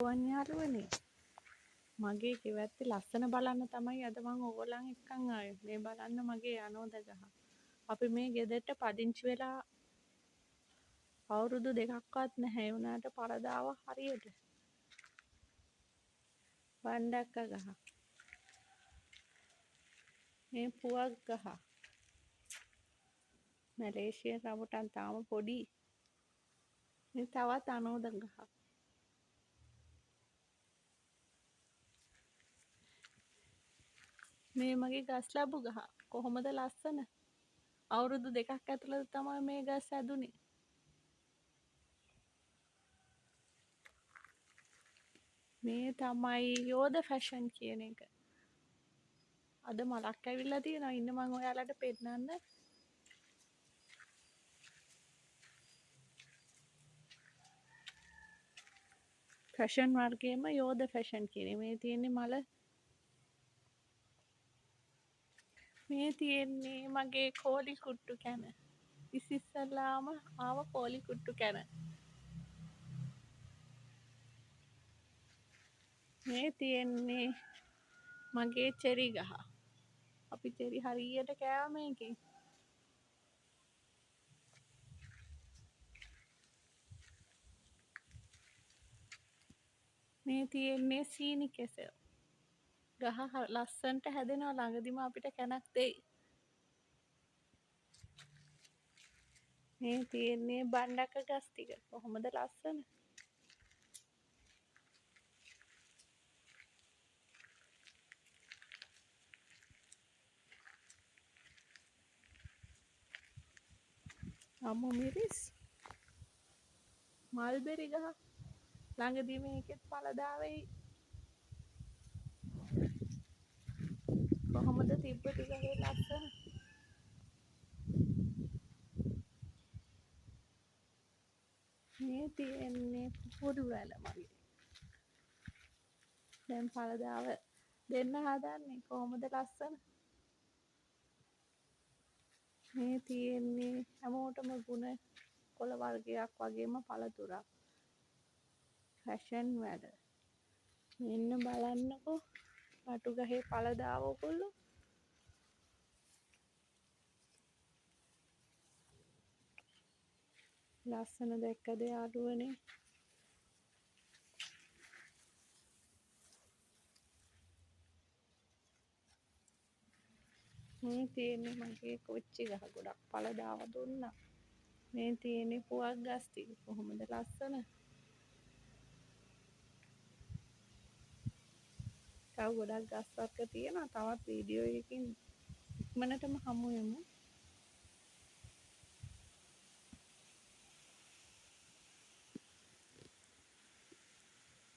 වන් යාළුවනේ මගේ ගෙවැත්තේ ලස්සන බලන්න තමයි අද මම ඕගොල්ලන් එක්කන් ආවේ. මේ බලන්න මගේ අනෝද ගහ. අපි මේ ගෙදරට පදිංචි වෙලා අවුරුදු දෙකක්වත් නැහැ. ඒ වුණාට පරදාව හරියට. වණ්ඩක්ක ගහ. මේ පුවක් ගහ. මැලේසියන් රඹුටන් තාම පොඩි. මේ තවත් අනෝද ගහ. මේ මගේ ගස් ලැබු ගහ. කොහොමද ලස්සන? අවුරුදු දෙකක් ඇතුළත තමයි මේ ගස් හැදුනේ. මේ තමයි යෝධ ෆැෂන් කියන එක. අද මලක් ඇවිල්ලා තියෙනවා. ඉන්න මම ඔයාලට පෙන්නන්න. ෆැෂන් වර්ගයේම යෝධ ෆැෂන් කියන මේ තියෙන්නේ මල. මේ තියෙන්නේ මගේ කෝලි කුට්ටු කැන. ඉස්සෙල්ලාම ආව කෝලි කුට්ටු කැන. මේ තියෙන්නේ මගේ චෙරි ගහ. අපි චෙරි හරියට කෑවා මේකෙන්. මේ තියෙන්නේ සීනි කෙසෙල්. ගහ ලස්සනට හැදෙනවා ළඟදිම අපිට කැනක් දෙයි. මේ තියෙන්නේ බණ්ඩක ගස් ටික. කොහොමද ලස්සන? අමු මිරිස් මල්බෙරි ගහ ළඟදී මේකෙත් පළදා වෙයි. කොහොමද තිබ්බ ටිකේ ලස්සන? මේ තියෙන්නේ පුපුරු වැල මගේ. දැන් පළදාව දෙන්න හදන්නේ. කොහොමද ලස්සන? මේ තියෙන්නේ හැමෝටම ගුණ කොළ වර්ගයක් වගේම පළතුරක්. ෆැෂන් වැඩ. මෙන්න බලන්නකෝ වටු ගහේ පළදාව ඔයගොල්ලෝ. ලස්සන දැක්කද යාළුවනේ? මේ තියෙන්නේ මගේ කොච්චි ගහ ගොඩක් පළදාව දුන්නා. මේ තියෙන්නේ පුවක් ගස් ටික. කොහොමද ලස්සන? තව ගොඩක් ගස් වර්ග තියෙනවා. තවත් වීඩියෝ එකකින් ඉක්මනටම හමු වෙමු.